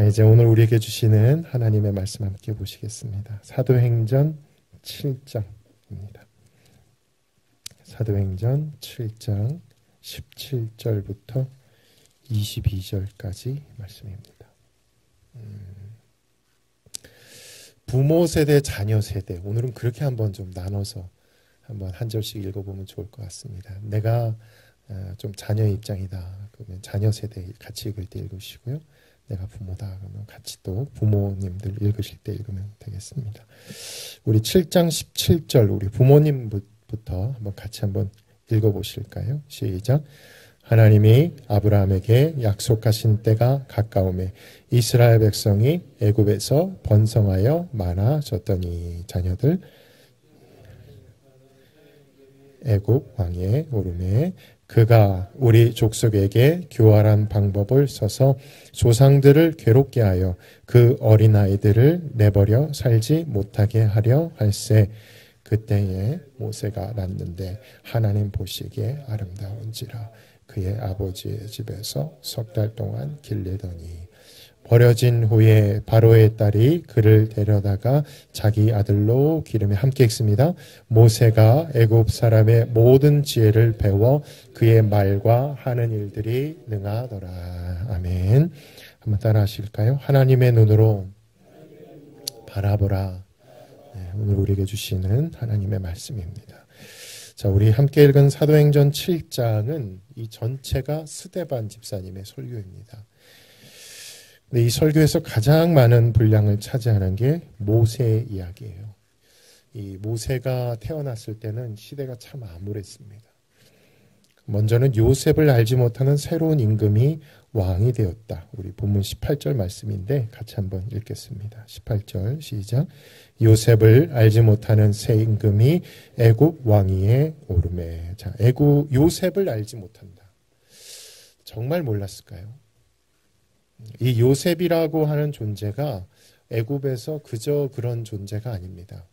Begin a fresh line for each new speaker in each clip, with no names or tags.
자, 이제 오늘 우리에게 주시는 하나님의 말씀 함께 보시겠습니다. 사도행전 7장입니다. 사도행전 7장 17절부터 22절까지 말씀입니다. 부모 세대, 자녀 세대. 오늘은 그렇게 한번 좀 나눠서 한번 한 절씩 읽어보면 좋을 것 같습니다. 내가 좀 자녀의 입장이다. 그러면 자녀 세대 같이 읽을 때 읽으시고요. 내가 부모다 그러면 같이 또 부모님들 읽으실 때 읽으면 되겠습니다. 우리 7장 17절 우리 부모님부터 한번 같이 한번 읽어보실까요? 시작. 하나님이 아브라함에게 약속하신 때가 가까우매 이스라엘 백성이 애굽에서 번성하여 많아졌더니 자녀들 애굽 왕의 오름에 그가 우리 족속에게 교활한 방법을 써서 조상들을 괴롭게 하여 그 어린아이들을 내버려 살지 못하게 하려 할세. 그때에 모세가 낳는데 하나님 보시기에 아름다운지라 그의 아버지의 집에서 석 달 동안 길르더니 버려진 후에 바로의 딸이 그를 데려다가 자기 아들로 기름에 함께 읽습니다. 모세가 애굽 사람의 모든 지혜를 배워 그의 말과 하는 일들이 능하더라. 아멘. 한번 따라 하실까요? 하나님의 눈으로 바라보라. 네, 오늘 우리에게 주시는 하나님의 말씀입니다. 자, 우리 함께 읽은 사도행전 7장은 이 전체가 스데반 집사님의 설교입니다. 이 설교에서 가장 많은 분량을 차지하는 게 모세의 이야기예요. 이 모세가 태어났을 때는 시대가 참 암울했습니다. 먼저는 요셉을 알지 못하는 새로운 임금이 왕이 되었다. 우리 본문 18절 말씀인데 같이 한번 읽겠습니다. 18절 시작. 요셉을 알지 못하는 새 임금이 애굽 왕위에 오르매. 자, 요셉을 알지 못한다. 정말 몰랐을까요? 이 요셉이라고 하는 존재가 애굽에서 그저 그런 존재가 아닙니다.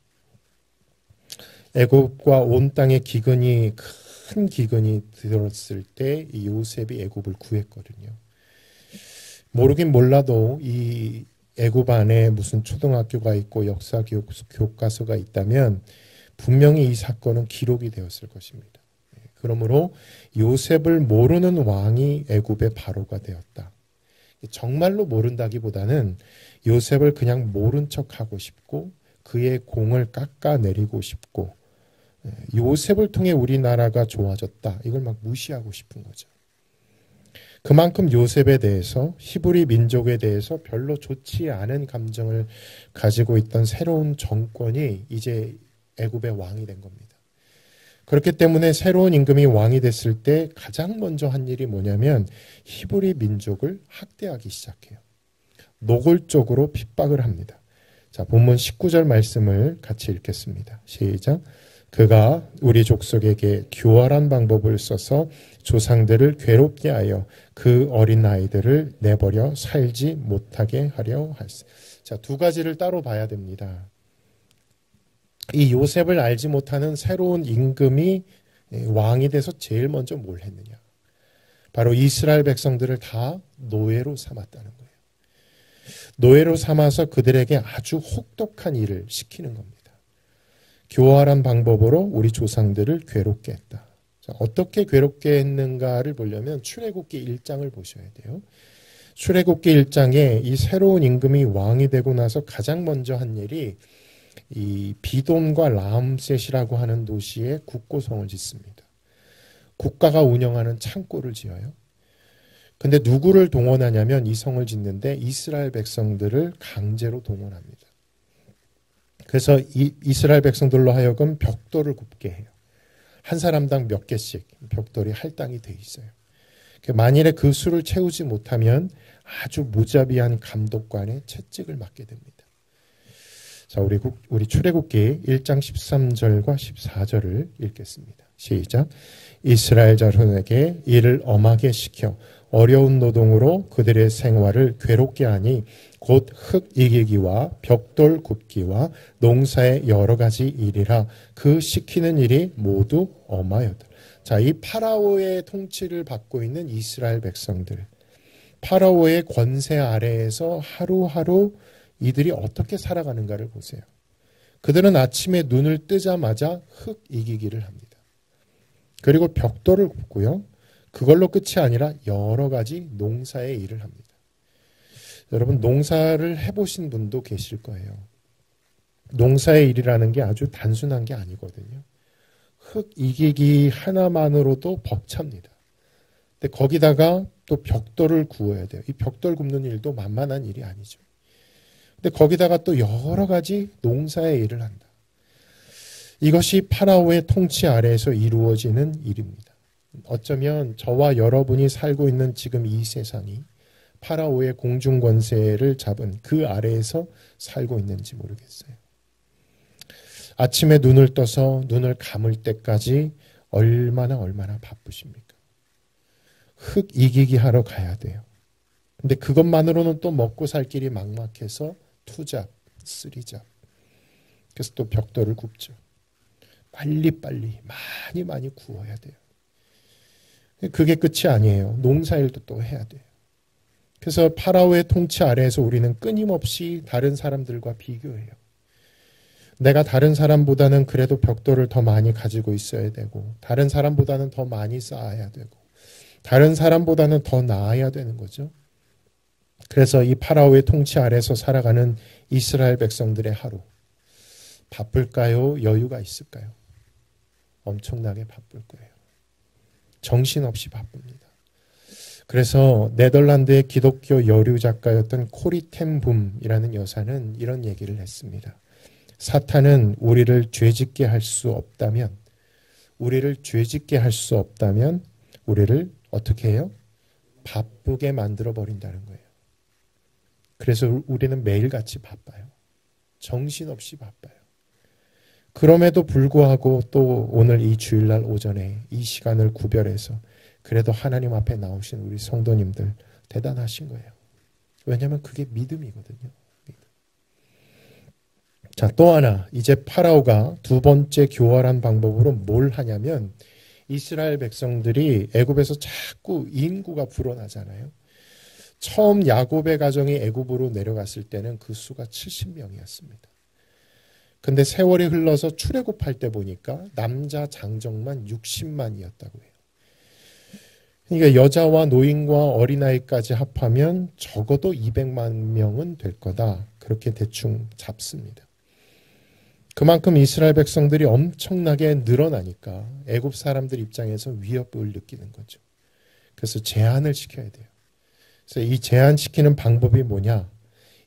애굽과 온 땅의 큰 기근이 들었을 때 이 요셉이 애굽을 구했거든요. 모르긴 몰라도 이 애굽 안에 무슨 초등학교가 있고 역사 교과서가 있다면 분명히 이 사건은 기록이 되었을 것입니다. 그러므로 요셉을 모르는 왕이 애굽의 바로가 되었다. 정말로 모른다기보다는 요셉을 그냥 모른 척하고 싶고 그의 공을 깎아내리고 싶고 요셉을 통해 우리나라가 좋아졌다. 이걸 막 무시하고 싶은 거죠. 그만큼 요셉에 대해서 히브리 민족에 대해서 별로 좋지 않은 감정을 가지고 있던 새로운 정권이 이제 애굽의 왕이 된 겁니다. 그렇기 때문에 새로운 임금이 왕이 됐을 때 가장 먼저 한 일이 뭐냐면 히브리 민족을 학대하기 시작해요. 노골적으로 핍박을 합니다. 자, 본문 19절 말씀을 같이 읽겠습니다. 시작. 그가 우리 족속에게 교활한 방법을 써서 조상들을 괴롭게 하여 그 어린 아이들을 내버려 살지 못하게 하려 할세. 자, 두 가지를 따로 봐야 됩니다. 이 요셉을 알지 못하는 새로운 임금이 왕이 돼서 제일 먼저 뭘 했느냐. 바로 이스라엘 백성들을 다 노예로 삼았다는 거예요. 노예로 삼아서 그들에게 아주 혹독한 일을 시키는 겁니다. 교활한 방법으로 우리 조상들을 괴롭게 했다. 자, 어떻게 괴롭게 했는가를 보려면 출애굽기 1장을 보셔야 돼요. 출애굽기 1장에 이 새로운 임금이 왕이 되고 나서 가장 먼저 한 일이 이 비돔과 라암셋이라고 하는 도시에 국고성을 짓습니다. 국가가 운영하는 창고를 지어요. 근데 누구를 동원하냐면 이 성을 짓는데 이스라엘 백성들을 강제로 동원합니다. 그래서 이스라엘 백성들로 하여금 벽돌을 굽게 해요. 한 사람당 몇 개씩 벽돌이 할당이 돼 있어요. 만일에 그 수를 채우지 못하면 아주 무자비한 감독관의 채찍을 맞게 됩니다. 자, 우리 출애굽기 1장 13절과 14절을 읽겠습니다. 시작. 이스라엘 자손에게 이를 엄하게 시켜 어려운 노동으로 그들의 생활을 괴롭게 하니 곧 흙 이기기와 벽돌 굽기와 농사의 여러 가지 일이라 그 시키는 일이 모두 엄하였더라. 자, 이 파라오의 통치를 받고 있는 이스라엘 백성들, 파라오의 권세 아래에서 하루하루 이들이 어떻게 살아가는가를 보세요. 그들은 아침에 눈을 뜨자마자 흙 이기기를 합니다. 그리고 벽돌을 굽고요. 그걸로 끝이 아니라 여러 가지 농사의 일을 합니다. 여러분, 농사를 해보신 분도 계실 거예요. 농사의 일이라는 게 아주 단순한 게 아니거든요. 흙 이기기 하나만으로도 벅찹니다. 근데 거기다가 또 벽돌을 구워야 돼요. 이 벽돌 굽는 일도 만만한 일이 아니죠. 근데 거기다가 또 여러 가지 농사의 일을 한다. 이것이 파라오의 통치 아래에서 이루어지는 일입니다. 어쩌면 저와 여러분이 살고 있는 지금 이 세상이 파라오의 공중 권세를 잡은 그 아래에서 살고 있는지 모르겠어요. 아침에 눈을 떠서 눈을 감을 때까지 얼마나 바쁘십니까? 흙 이기기 하러 가야 돼요. 근데 그것만으로는 또 먹고 살 길이 막막해서 투잡, 쓰리잡. 그래서 또 벽돌을 굽죠. 빨리빨리 많이 구워야 돼요. 그게 끝이 아니에요. 농사일도 또 해야 돼요. 그래서 파라오의 통치 아래에서 우리는 끊임없이 다른 사람들과 비교해요. 내가 다른 사람보다는 그래도 벽돌을 더 많이 가지고 있어야 되고, 다른 사람보다는 더 많이 쌓아야 되고, 다른 사람보다는 더 나아야 되는 거죠. 그래서 이 파라오의 통치 아래에서 살아가는 이스라엘 백성들의 하루, 바쁠까요? 여유가 있을까요? 엄청나게 바쁠 거예요. 정신없이 바쁩니다. 그래서 네덜란드의 기독교 여류 작가였던 코리 텐 붐이라는 여사는 이런 얘기를 했습니다. 사탄은 우리를 죄짓게 할 수 없다면, 우리를 어떻게 해요? 바쁘게 만들어 버린다는 거예요. 그래서 우리는 매일같이 바빠요. 정신없이 바빠요. 그럼에도 불구하고 또 오늘 이 주일날 오전에 이 시간을 구별해서 그래도 하나님 앞에 나오신 우리 성도님들 대단하신 거예요. 왜냐하면 그게 믿음이거든요. 자, 또 하나, 이제 파라오가 두 번째 교활한 방법으로 뭘 하냐면, 이스라엘 백성들이 애굽에서 자꾸 인구가 불어나잖아요. 처음 야곱의 가정이 애굽으로 내려갔을 때는 그 수가 70명이었습니다. 근데 세월이 흘러서 출애굽할 때 보니까 남자 장정만 60만이었다고 해요. 그러니까 여자와 노인과 어린아이까지 합하면 적어도 200만 명은 될 거다. 그렇게 대충 잡습니다. 그만큼 이스라엘 백성들이 엄청나게 늘어나니까 애굽 사람들 입장에서 위협을 느끼는 거죠. 그래서 제한을 시켜야 돼요. 그래서 이 제한시키는 방법이 뭐냐?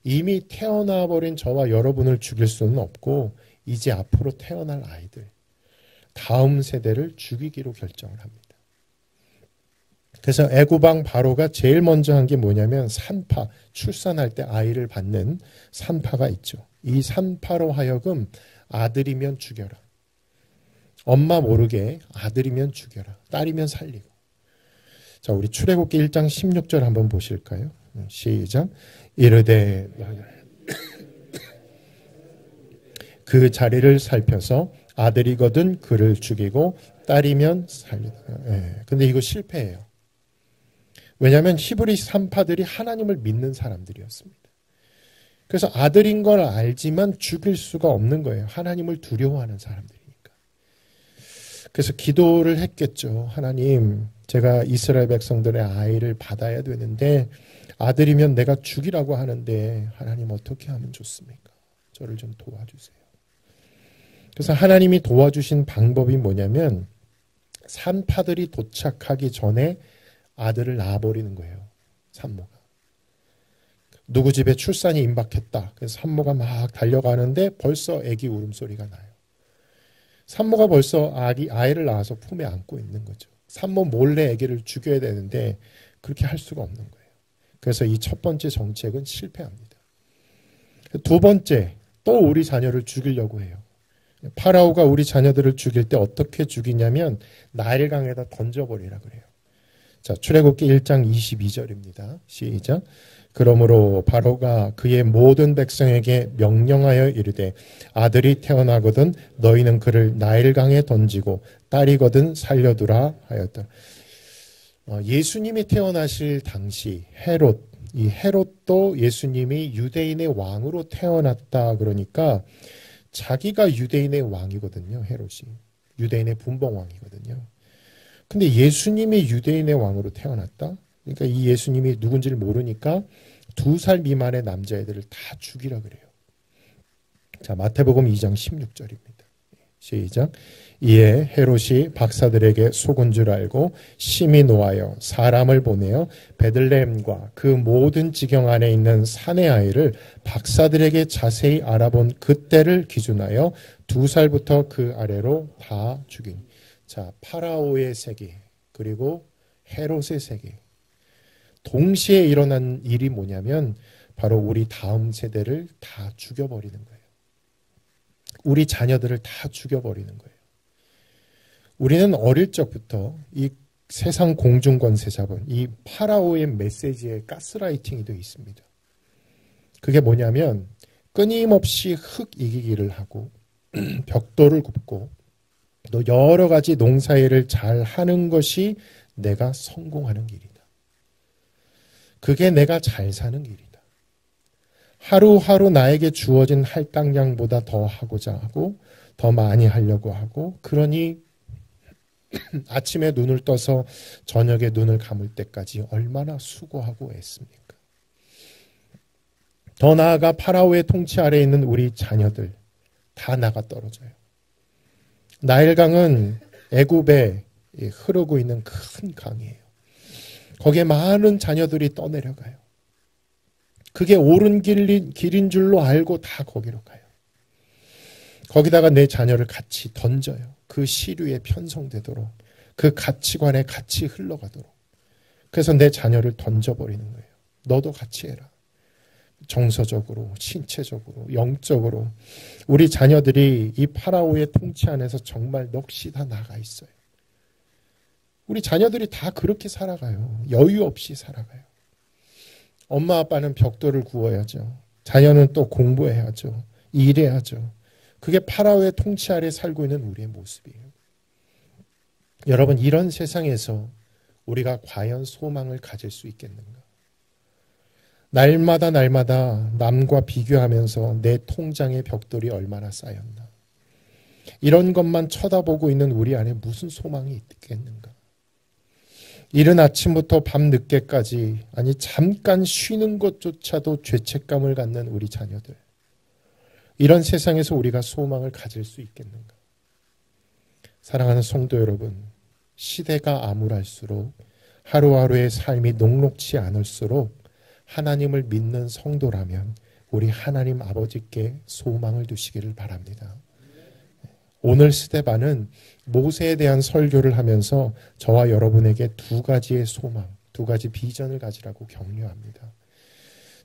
이미 태어나 버린 저와 여러분을 죽일 수는 없고 이제 앞으로 태어날 아이들, 다음 세대를 죽이기로 결정을 합니다. 그래서 애굽 왕 바로가 제일 먼저 한 게 뭐냐면 산파, 출산할 때 아이를 받는 산파가 있죠. 이 산파로 하여금 아들이면 죽여라. 엄마 모르게 아들이면 죽여라. 딸이면 살리고. 자, 우리 출애굽기 1장 16절 한번 보실까요? 시작. 이르되 그 자리를 살펴서 아들이거든 그를 죽이고 딸이면 살리라. 근데 이거 실패해요. 왜냐하면 히브리 산파들이 하나님을 믿는 사람들이었습니다. 그래서 아들인 걸 알지만 죽일 수가 없는 거예요. 하나님을 두려워하는 사람들이니까. 그래서 기도를 했겠죠. 하나님, 제가 이스라엘 백성들의 아이를 받아야 되는데 아들이면 내가 죽이라고 하는데 하나님 어떻게 하면 좋습니까? 저를 좀 도와주세요. 그래서 하나님이 도와주신 방법이 뭐냐면 산파들이 도착하기 전에 아들을 낳아버리는 거예요. 산모가. 누구 집에 출산이 임박했다. 그래서 산모가 막 달려가는데 벌써 아기 울음소리가 나요. 산모가 벌써 아이를 낳아서 품에 안고 있는 거죠. 산모 몰래 아기를 죽여야 되는데 그렇게 할 수가 없는 거예요. 그래서 이 첫 번째 정책은 실패합니다. 두 번째, 또 우리 자녀를 죽이려고 해요. 파라오가 우리 자녀들을 죽일 때 어떻게 죽이냐면 나일강에다 던져버리라 그래요. 자, 출애굽기 1장 22절입니다. 시작. 그러므로 바로가 그의 모든 백성에게 명령하여 이르되 아들이 태어나거든 너희는 그를 나일강에 던지고 딸이거든 살려두라 하였다. 예수님이 태어나실 당시 헤롯, 이 헤롯도 예수님이 유대인의 왕으로 태어났다 그러니까 자기가 유대인의 왕이거든요. 헤롯이. 유대인의 분봉왕이거든요. 근데 예수님이 유대인의 왕으로 태어났다? 그러니까 이 예수님이 누군지를 모르니까 2살 미만의 남자애들을 다 죽이라 그래요. 자, 마태복음 2장 16절입니다. 시작. 이에 헤롯이 박사들에게 속은 줄 알고 심히 노하여 사람을 보내어 베들레헴과 그 모든 지경 안에 있는 산의 아이를 박사들에게 자세히 알아본 그때를 기준하여 2살부터 그 아래로 다 죽이니. 자, 파라오의 세계 그리고 헤롯의 세계 동시에 일어난 일이 뭐냐면 바로 우리 다음 세대를 다 죽여버리는 거예요. 우리 자녀들을 다 죽여버리는 거예요. 우리는 어릴 적부터 이 세상 공중권세 잡은 이 파라오의 메시지에 가스라이팅이 되어 있습니다. 그게 뭐냐면 끊임없이 흙 이기기를 하고 벽돌을 굽고 또 여러 가지 농사일을 잘 하는 것이 내가 성공하는 길이다. 그게 내가 잘 사는 길이다. 하루하루 나에게 주어진 할당량보다 더 하고자 하고 더 많이 하려고 하고 그러니 아침에 눈을 떠서 저녁에 눈을 감을 때까지 얼마나 수고하고 애씁니까? 더 나아가 파라오의 통치 아래에 있는 우리 자녀들 다 나가 떨어져요. 나일강은 애굽에 흐르고 있는 큰 강이에요. 거기에 많은 자녀들이 떠내려가요. 그게 옳은 길인 줄로 알고 다 거기로 가요. 거기다가 내 자녀를 같이 던져요. 그 시류에 편성되도록 그 가치관에 같이 흘러가도록. 그래서 내 자녀를 던져버리는 거예요. 너도 같이 해라. 정서적으로, 신체적으로, 영적으로 우리 자녀들이 이 파라오의 통치 안에서 정말 넋이 다 나가 있어요. 우리 자녀들이 다 그렇게 살아가요. 여유 없이 살아가요. 엄마 아빠는 벽돌을 구워야죠. 자녀는 또 공부해야죠. 일해야죠. 그게 파라오의 통치 아래 살고 있는 우리의 모습이에요. 여러분, 이런 세상에서 우리가 과연 소망을 가질 수 있겠는가? 날마다 남과 비교하면서 내 통장의 벽돌이 얼마나 쌓였나? 이런 것만 쳐다보고 있는 우리 안에 무슨 소망이 있겠는가? 이른 아침부터 밤 늦게까지 아니 잠깐 쉬는 것조차도 죄책감을 갖는 우리 자녀들. 이런 세상에서 우리가 소망을 가질 수 있겠는가? 사랑하는 성도 여러분, 시대가 암울할수록 하루하루의 삶이 녹록지 않을수록 하나님을 믿는 성도라면 우리 하나님 아버지께 소망을 두시기를 바랍니다. 오늘 스데반은 모세에 대한 설교를 하면서 저와 여러분에게 2가지의 소망, 2가지 비전을 가지라고 격려합니다.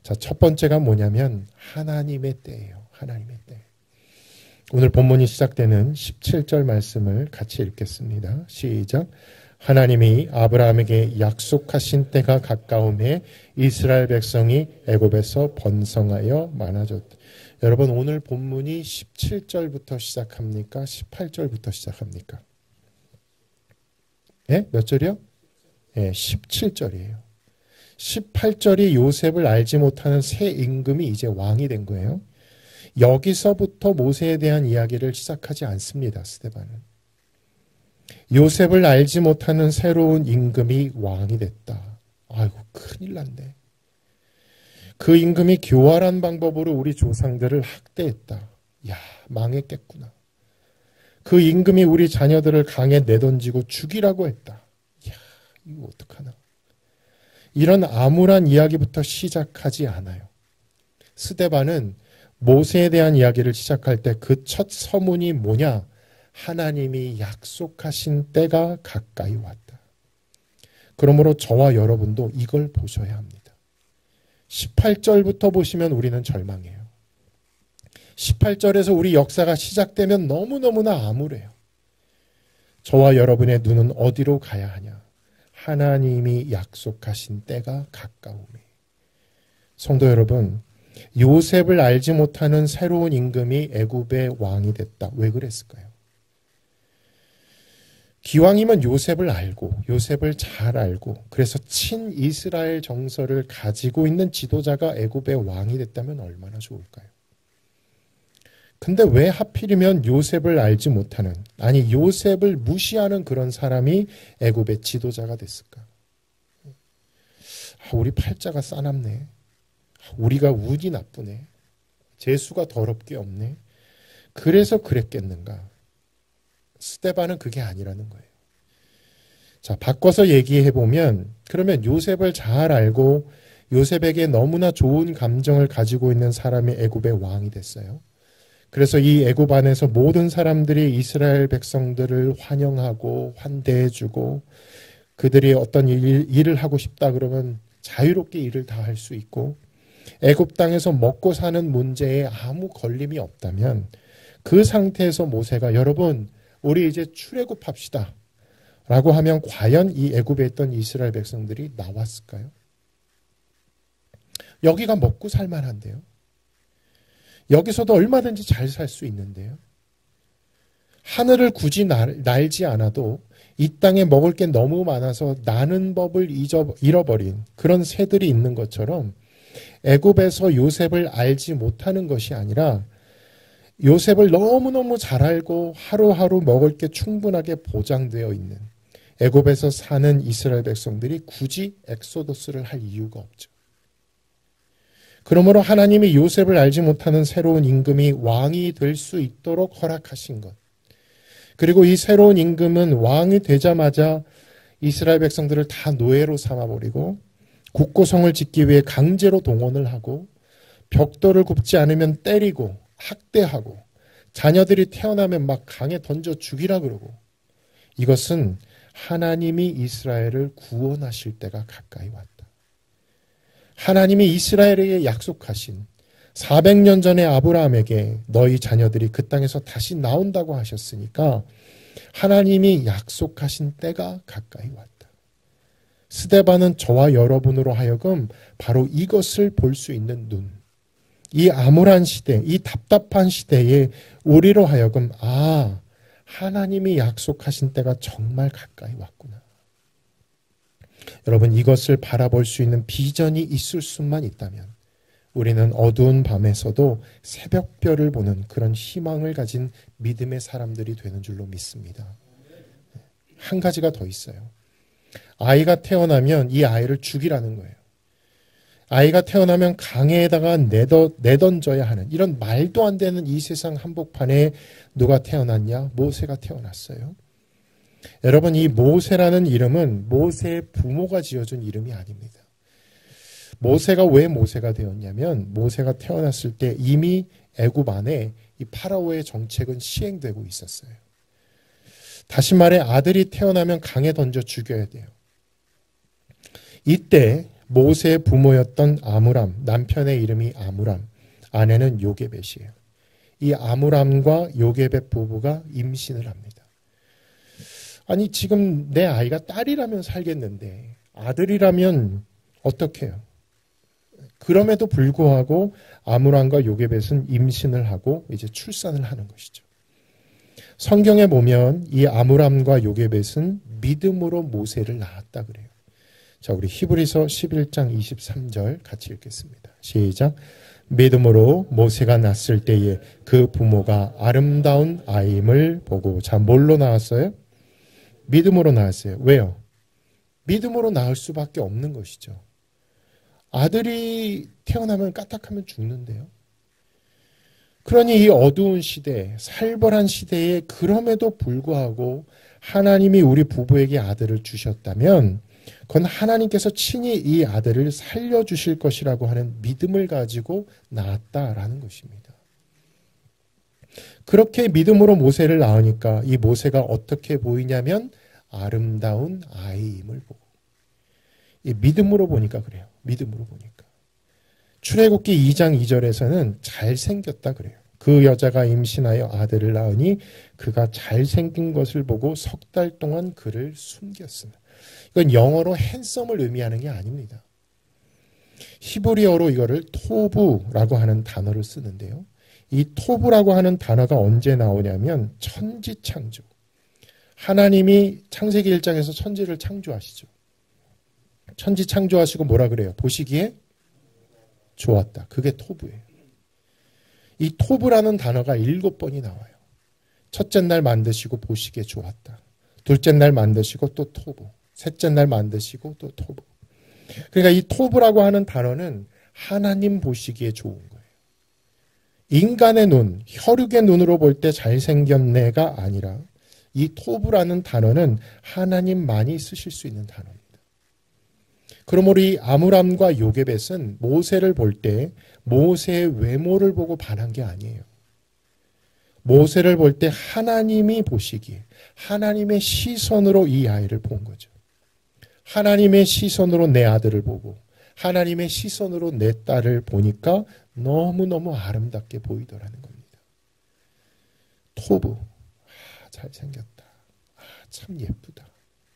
자, 첫 번째가 뭐냐면 하나님의 때예요. 하나님의 때. 오늘 본문이 시작되는 17절 말씀을 같이 읽겠습니다. 시작. 하나님이 아브라함에게 약속하신 때가 가까움에 이스라엘 백성이 애굽에서 번성하여 많아졌다. 여러분, 오늘 본문이 17절부터 시작합니까? 18절부터 시작합니까? 예? 몇 절이요? 예, 17절이에요. 18절이 요셉을 알지 못하는 새 임금이 이제 왕이 된 거예요. 여기서부터 모세에 대한 이야기를 시작하지 않습니다. 스데반은. 요셉을 알지 못하는 새로운 임금이 왕이 됐다. 아이고, 큰일 났네. 그 임금이 교활한 방법으로 우리 조상들을 학대했다. 야, 망했겠구나. 그 임금이 우리 자녀들을 강에 내던지고 죽이라고 했다. 야, 이거 어떡하나. 이런 암울한 이야기부터 시작하지 않아요. 스데반은 모세에 대한 이야기를 시작할 때 그 첫 서문이 뭐냐? 하나님이 약속하신 때가 가까이 왔다. 그러므로 저와 여러분도 이걸 보셔야 합니다. 18절부터 보시면 우리는 절망해요. 18절에서 우리 역사가 시작되면 너무너무나 암울해요. 저와 여러분의 눈은 어디로 가야 하냐? 하나님이 약속하신 때가 가까움에. 성도 여러분, 요셉을 알지 못하는 새로운 임금이 애굽의 왕이 됐다. 왜 그랬을까요? 기왕이면 요셉을 알고 요셉을 잘 알고 그래서 친이스라엘 정서를 가지고 있는 지도자가 애굽의 왕이 됐다면 얼마나 좋을까요? 근데 왜 하필이면 요셉을 알지 못하는, 아니 요셉을 무시하는 그런 사람이 애굽의 지도자가 됐을까? 우리 팔자가 싸납네. 우리가 운이 나쁘네. 재수가 더럽게 없네. 그래서 그랬겠는가? 스데반은 그게 아니라는 거예요. 자, 바꿔서 얘기해보면 그러면 요셉을 잘 알고 요셉에게 너무나 좋은 감정을 가지고 있는 사람이 애굽의 왕이 됐어요. 그래서 이 애굽 안에서 모든 사람들이 이스라엘 백성들을 환영하고 환대해주고 그들이 어떤 일을 하고 싶다 그러면 자유롭게 일을 다 할 수 있고 애굽 땅에서 먹고 사는 문제에 아무 걸림이 없다면 그 상태에서 모세가 여러분 우리 이제 출애굽합시다 라고 하면 과연 이 애굽에 있던 이스라엘 백성들이 나왔을까요? 여기가 먹고 살만한데요. 여기서도 얼마든지 잘 살 수 있는데요. 하늘을 굳이 날지 않아도 이 땅에 먹을 게 너무 많아서 나는 법을 잃어버린 그런 새들이 있는 것처럼 애굽에서 요셉을 알지 못하는 것이 아니라 요셉을 너무너무 잘 알고 하루하루 먹을 게 충분하게 보장되어 있는 애굽에서 사는 이스라엘 백성들이 굳이 엑소더스를 할 이유가 없죠. 그러므로 하나님이 요셉을 알지 못하는 새로운 임금이 왕이 될 수 있도록 허락하신 것. 그리고 이 새로운 임금은 왕이 되자마자 이스라엘 백성들을 다 노예로 삼아버리고 국고성을 짓기 위해 강제로 동원을 하고 벽돌을 굽지 않으면 때리고 학대하고 자녀들이 태어나면 막 강에 던져 죽이라 그러고 이것은 하나님이 이스라엘을 구원하실 때가 가까이 왔다. 하나님이 이스라엘에게 약속하신 400년 전에 아브라함에게 너희 자녀들이 그 땅에서 다시 나온다고 하셨으니까 하나님이 약속하신 때가 가까이 왔다. 스데반은 저와 여러분으로 하여금 바로 이것을 볼 수 있는 눈, 이 암울한 시대, 이 답답한 시대에 우리로 하여금 하나님이 약속하신 때가 정말 가까이 왔구나. 여러분 이것을 바라볼 수 있는 비전이 있을 수만 있다면 우리는 어두운 밤에서도 새벽별을 보는 그런 희망을 가진 믿음의 사람들이 되는 줄로 믿습니다. 한 가지가 더 있어요. 아이가 태어나면 이 아이를 죽이라는 거예요. 아이가 태어나면 강에다가 내던져야 하는 이런 말도 안 되는 이 세상 한복판에 누가 태어났냐? 모세가 태어났어요. 여러분 이 모세라는 이름은 모세의 부모가 지어준 이름이 아닙니다. 모세가 왜 모세가 되었냐면 모세가 태어났을 때 이미 애굽 안에 이 파라오의 정책은 시행되고 있었어요. 다시 말해 아들이 태어나면 강에 던져 죽여야 돼요. 이때 모세의 부모였던 아므람, 남편의 이름이 아므람, 아내는 요게벳이에요. 이 아므람과 요게벳 부부가 임신을 합니다. 아니 지금 내 아이가 딸이라면 살겠는데 아들이라면 어떻게 해요? 그럼에도 불구하고 아므람과 요게벳은 임신을 하고 이제 출산을 하는 것이죠. 성경에 보면 이 아므람과 요게벳은 믿음으로 모세를 낳았다 그래요. 자, 우리 히브리서 11장 23절 같이 읽겠습니다. 시작. 믿음으로 모세가 낳았을 때에 그 부모가 아름다운 아임을 보고, 자, 뭘로 낳았어요? 믿음으로 낳았어요. 왜요? 믿음으로 낳을 수밖에 없는 것이죠. 아들이 태어나면 까딱하면 죽는데요. 그러니 이 어두운 시대, 살벌한 시대에 그럼에도 불구하고 하나님이 우리 부부에게 아들을 주셨다면 그건 하나님께서 친히 이 아들을 살려주실 것이라고 하는 믿음을 가지고 낳았다라는 것입니다. 그렇게 믿음으로 모세를 낳으니까 이 모세가 어떻게 보이냐면 아름다운 아이임을 보고, 이 믿음으로 보니까 그래요. 믿음으로 보니까. 출애굽기 2장 2절에서는 잘생겼다 그래요. 그 여자가 임신하여 아들을 낳으니 그가 잘생긴 것을 보고 석 달 동안 그를 숨겼으나. 이건 영어로 핸섬을 의미하는 게 아닙니다. 히브리어로 이거를 토부라고 하는 단어를 쓰는데요. 이 토부라고 하는 단어가 언제 나오냐면 천지창조, 하나님이 창세기 1장에서 천지를 창조하시죠. 천지 창조하시고 뭐라 그래요? 보시기에 좋았다. 그게 토부예요. 이 토부라는 단어가 7번이 나와요. 첫째 날 만드시고 보시기에 좋았다. 둘째 날 만드시고 또 토부. 셋째 날 만드시고 또 토부. 그러니까 이 토부라고 하는 단어는 하나님 보시기에 좋은 거예요. 인간의 눈, 혈육의 눈으로 볼 때 잘생겼네가 아니라 이 토부라는 단어는 하나님만이 쓰실 수 있는 단어입니다. 그러므로 이 아므람과 요게벳은 모세를 볼 때 모세의 외모를 보고 반한 게 아니에요. 모세를 볼 때 하나님이 보시기에 하나님의 시선으로 이 아이를 본 거죠. 하나님의 시선으로 내 아들을 보고 하나님의 시선으로 내 딸을 보니까 너무너무 아름답게 보이더라는 겁니다. 토부, 잘생겼다. 참 예쁘다.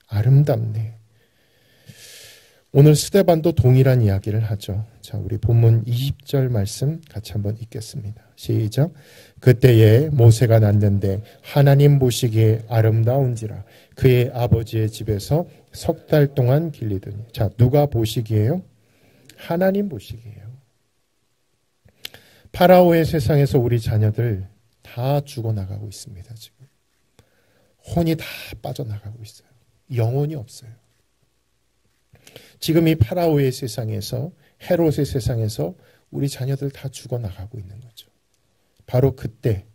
아름답네. 오늘 스데반도 동일한 이야기를 하죠. 자, 우리 본문 20절 말씀 같이 한번 읽겠습니다. 시작. 그때에 모세가 났는데 하나님 보시기에 아름다운지라 그의 아버지의 집에서 3달 동안 길리더니. 자, 누가 보시기에요? 하나님 보시기에요. 파라오의 세상에서 우리 자녀들 다 죽어나가고 있습니다. 지금 혼이 다 빠져나가고 있어요. 영혼이 없어요. 지금 이 파라오의 세상에서, 헤롯의 세상에서 우리 자녀들 다 죽어나가고 있는 거죠. 바로 그때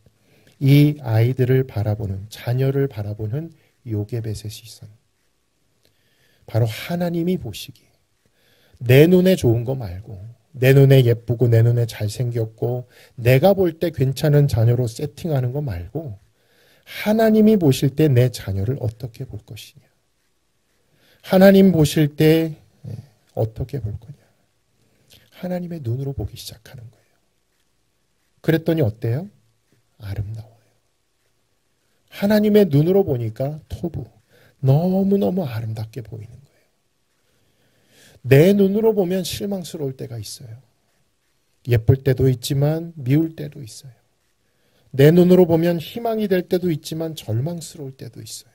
이 아이들을 바라보는, 자녀를 바라보는 요게벳의 시선, 바로 하나님이 보시기에 내 눈에 좋은 거 말고, 내 눈에 예쁘고 내 눈에 잘생겼고 내가 볼 때 괜찮은 자녀로 세팅하는 거 말고 하나님이 보실 때 내 자녀를 어떻게 볼 것이냐, 하나님 보실 때 어떻게 볼 거냐, 하나님의 눈으로 보기 시작하는 거예요. 그랬더니 어때요? 아름다워요. 하나님의 눈으로 보니까 토부, 너무너무 아름답게 보이는 거예요. 내 눈으로 보면 실망스러울 때가 있어요. 예쁠 때도 있지만 미울 때도 있어요. 내 눈으로 보면 희망이 될 때도 있지만 절망스러울 때도 있어요.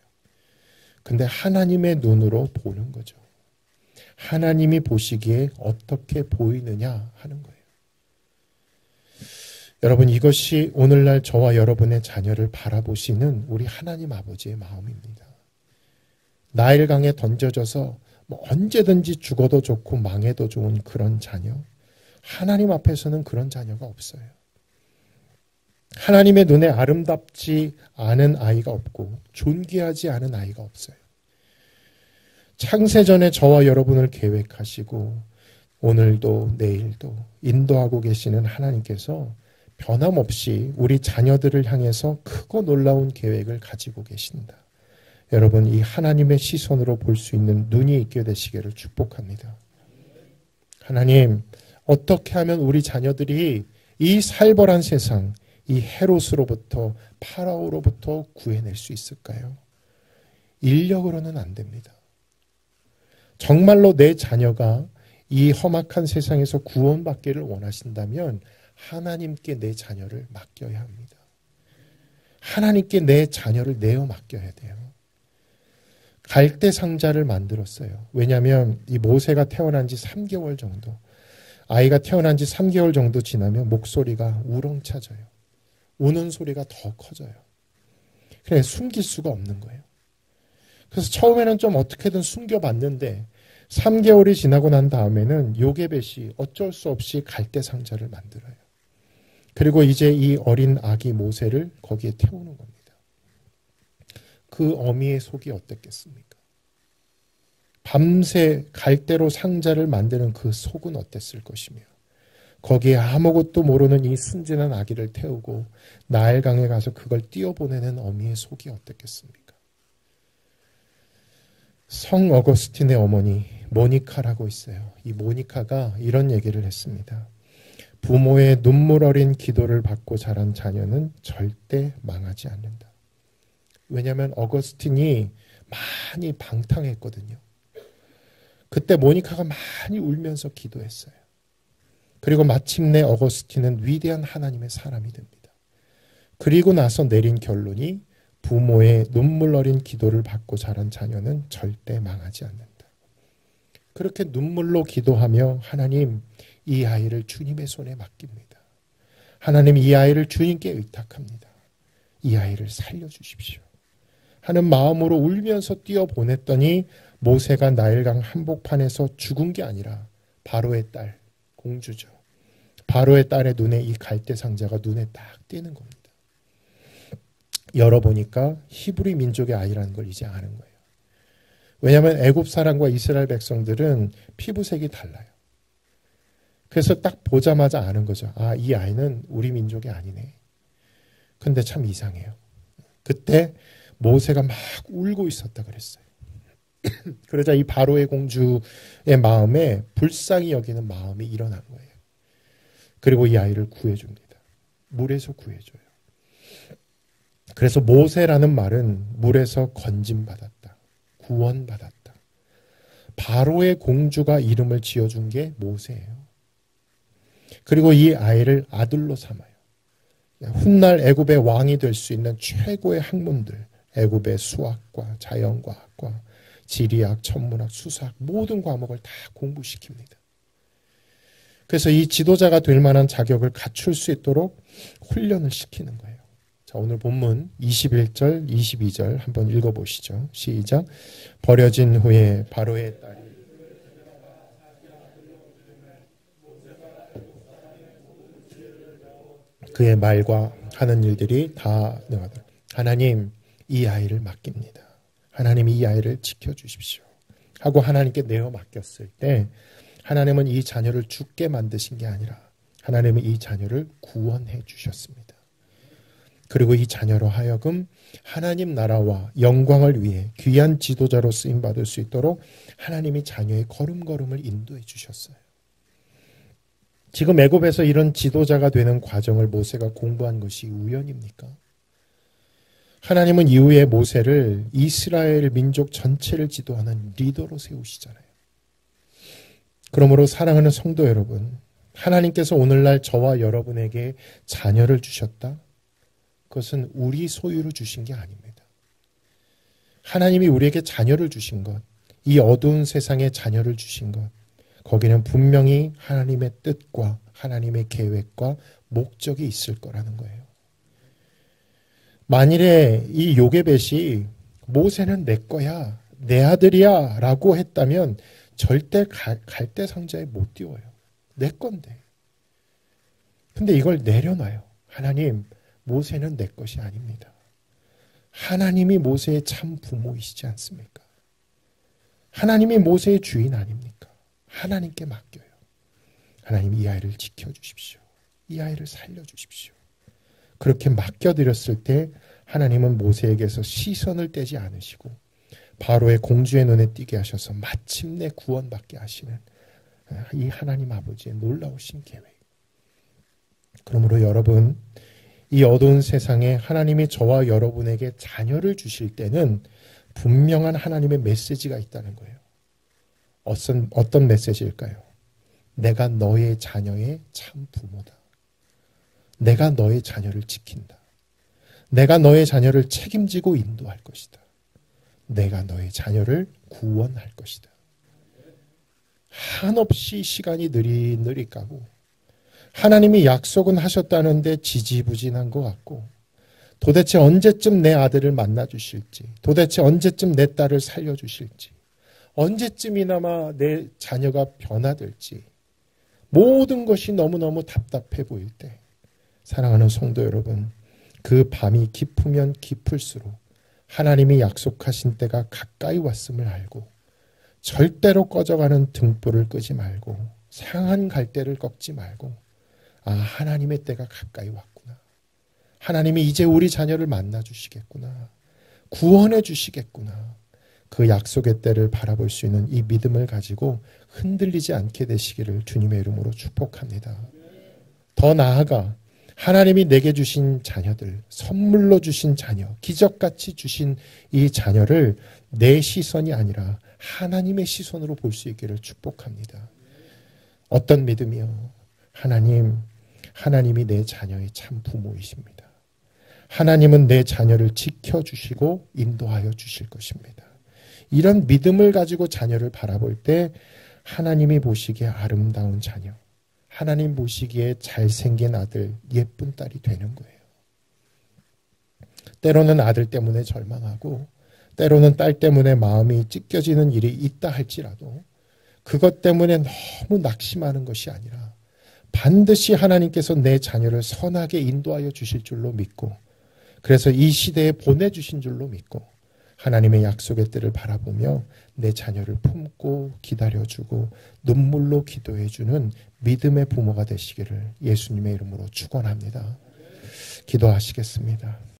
근데 하나님의 눈으로 보는 거죠. 하나님이 보시기에 어떻게 보이느냐 하는 거예요. 여러분, 이것이 오늘날 저와 여러분의 자녀를 바라보시는 우리 하나님 아버지의 마음입니다. 나일강에 던져져서 뭐 언제든지 죽어도 좋고 망해도 좋은 그런 자녀, 하나님 앞에서는 그런 자녀가 없어요. 하나님의 눈에 아름답지 않은 아이가 없고 존귀하지 않은 아이가 없어요. 창세전에 저와 여러분을 계획하시고 오늘도 내일도 인도하고 계시는 하나님께서 변함없이 우리 자녀들을 향해서 크고 놀라운 계획을 가지고 계신다. 여러분, 이 하나님의 시선으로 볼 수 있는 눈이 있게 되시기를 축복합니다. 하나님, 어떻게 하면 우리 자녀들이 이 살벌한 세상, 이 헤롯으로부터, 파라오로부터 구해낼 수 있을까요? 인력으로는 안 됩니다. 정말로 내 자녀가 이 험악한 세상에서 구원받기를 원하신다면 하나님께 내 자녀를 맡겨야 합니다. 하나님께 내 자녀를 내어 맡겨야 돼요. 갈대 상자를 만들었어요. 왜냐하면 이 모세가 태어난 지 3개월 정도, 아이가 태어난 지 3개월 정도 지나면 목소리가 우렁차져요. 우는 소리가 더 커져요. 그래, 숨길 수가 없는 거예요. 그래서 처음에는 좀 어떻게든 숨겨봤는데 3개월이 지나고 난 다음에는 요게벳이 어쩔 수 없이 갈대 상자를 만들어요. 그리고 이제 이 어린 아기 모세를 거기에 태우는 겁니다. 그 어미의 속이 어땠겠습니까? 밤새 갈대로 상자를 만드는 그 속은 어땠을 것이며, 거기에 아무것도 모르는 이 순진한 아기를 태우고 나일강에 가서 그걸 띄어보내는 어미의 속이 어땠겠습니까? 성 어거스틴의 어머니 모니카라고 있어요. 이 모니카가 이런 얘기를 했습니다. 부모의 눈물 어린 기도를 받고 자란 자녀는 절대 망하지 않는다. 왜냐하면 어거스틴이 많이 방탕했거든요. 그때 모니카가 많이 울면서 기도했어요. 그리고 마침내 어거스틴은 위대한 하나님의 사람이 됩니다. 그리고 나서 내린 결론이 부모의 눈물 어린 기도를 받고 자란 자녀는 절대 망하지 않는다. 그렇게 눈물로 기도하며 하나님, 이 아이를 주님의 손에 맡깁니다. 하나님, 이 아이를 주님께 의탁합니다. 이 아이를 살려주십시오 하는 마음으로 울면서 뛰어보냈더니 모세가 나일강 한복판에서 죽은 게 아니라 바로의 딸, 공주죠. 바로의 딸의 눈에 이 갈대 상자가 눈에 딱 띄는 겁니다. 열어보니까 히브리 민족의 아이라는 걸 이제 아는 거예요. 왜냐하면 애굽 사람과 이스라엘 백성들은 피부색이 달라요. 그래서 딱 보자마자 아는 거죠. 아, 이 아이는 우리 민족이 아니네. 근데 참 이상해요. 그때 모세가 막 울고 있었다 그랬어요. 그러자 이 바로의 공주의 마음에 불쌍히 여기는 마음이 일어난 거예요. 그리고 이 아이를 구해줍니다. 물에서 구해줘요. 그래서 모세라는 말은 물에서 건짐받았다. 구원받았다. 바로의 공주가 이름을 지어준 게 모세예요. 그리고 이 아이를 아들로 삼아요. 훗날 애굽의 왕이 될 수 있는 최고의 학문들, 애굽의 수학과 자연과학과 지리학, 천문학, 수사학 모든 과목을 다 공부시킵니다. 그래서 이 지도자가 될 만한 자격을 갖출 수 있도록 훈련을 시키는 거예요. 자, 오늘 본문 21절, 22절 한번 읽어보시죠. 시작. 버려진 후에 바로의 딸이 그의 말과 하는 일들이 다 능하더라. 하나님, 이 아이를 맡깁니다. 하나님이 이 아이를 지켜주십시오 하고 하나님께 내어 맡겼을 때 하나님은 이 자녀를 죽게 만드신 게 아니라 하나님은 이 자녀를 구원해 주셨습니다. 그리고 이 자녀로 하여금 하나님 나라와 영광을 위해 귀한 지도자로 쓰임받을 수 있도록 하나님이 자녀의 걸음걸음을 인도해 주셨어요. 지금 애굽에서 이런 지도자가 되는 과정을 모세가 공부한 것이 우연입니까? 하나님은 이후에 모세를 이스라엘 민족 전체를 지도하는 리더로 세우시잖아요. 그러므로 사랑하는 성도 여러분, 하나님께서 오늘날 저와 여러분에게 자녀를 주셨다? 그것은 우리 소유로 주신 게 아닙니다. 하나님이 우리에게 자녀를 주신 것, 이 어두운 세상에 자녀를 주신 것, 거기는 분명히 하나님의 뜻과 하나님의 계획과 목적이 있을 거라는 거예요. 만일에 이 요게벳이 모세는 내 거야, 내 아들이야 라고 했다면 절대 갈대 상자에 못 띄워요. 내 건데. 근데 이걸 내려놔요. 하나님, 모세는 내 것이 아닙니다. 하나님이 모세의 참 부모이시지 않습니까? 하나님이 모세의 주인 아닙니까? 하나님께 맡겨요. 하나님, 이 아이를 지켜주십시오. 이 아이를 살려주십시오. 그렇게 맡겨드렸을 때 하나님은 모세에게서 시선을 떼지 않으시고 바로의 공주의 눈에 띄게 하셔서 마침내 구원받게 하시는 이 하나님 아버지의 놀라우신 계획. 그러므로 여러분, 이 어두운 세상에 하나님이 저와 여러분에게 자녀를 주실 때는 분명한 하나님의 메시지가 있다는 거예요. 어떤 메시지일까요? 내가 너의 자녀의 참 부모다. 내가 너의 자녀를 지킨다. 내가 너의 자녀를 책임지고 인도할 것이다. 내가 너의 자녀를 구원할 것이다. 한없이 시간이 느릿느릿 가고 하나님이 약속은 하셨다는데 지지부진한 것 같고 도대체 언제쯤 내 아들을 만나 주실지, 도대체 언제쯤 내 딸을 살려주실지, 언제쯤이나마 내 자녀가 변화될지 모든 것이 너무너무 답답해 보일 때 사랑하는 성도 여러분, 그 밤이 깊으면 깊을수록 하나님이 약속하신 때가 가까이 왔음을 알고 절대로 꺼져가는 등불을 끄지 말고 상한 갈대를 꺾지 말고 아, 하나님의 때가 가까이 왔구나. 하나님이 이제 우리 자녀를 만나 주시겠구나. 구원해 주시겠구나. 그 약속의 때를 바라볼 수 있는 이 믿음을 가지고 흔들리지 않게 되시기를 주님의 이름으로 축복합니다. 더 나아가 하나님이 내게 주신 자녀들, 선물로 주신 자녀, 기적같이 주신 이 자녀를 내 시선이 아니라 하나님의 시선으로 볼 수 있기를 축복합니다. 어떤 믿음이요? 하나님이 내 자녀의 참 부모이십니다. 하나님은 내 자녀를 지켜주시고 인도하여 주실 것입니다. 이런 믿음을 가지고 자녀를 바라볼 때 하나님이 보시기에 아름다운 자녀, 하나님 보시기에 잘생긴 아들, 예쁜 딸이 되는 거예요. 때로는 아들 때문에 절망하고 때로는 딸 때문에 마음이 찢겨지는 일이 있다 할지라도 그것 때문에 너무 낙심하는 것이 아니라 반드시 하나님께서 내 자녀를 선하게 인도하여 주실 줄로 믿고 그래서 이 시대에 보내주신 줄로 믿고 하나님의 약속의 때를 바라보며 내 자녀를 품고 기다려주고 눈물로 기도해주는 믿음의 부모가 되시기를 예수님의 이름으로 축원합니다. 기도하시겠습니다.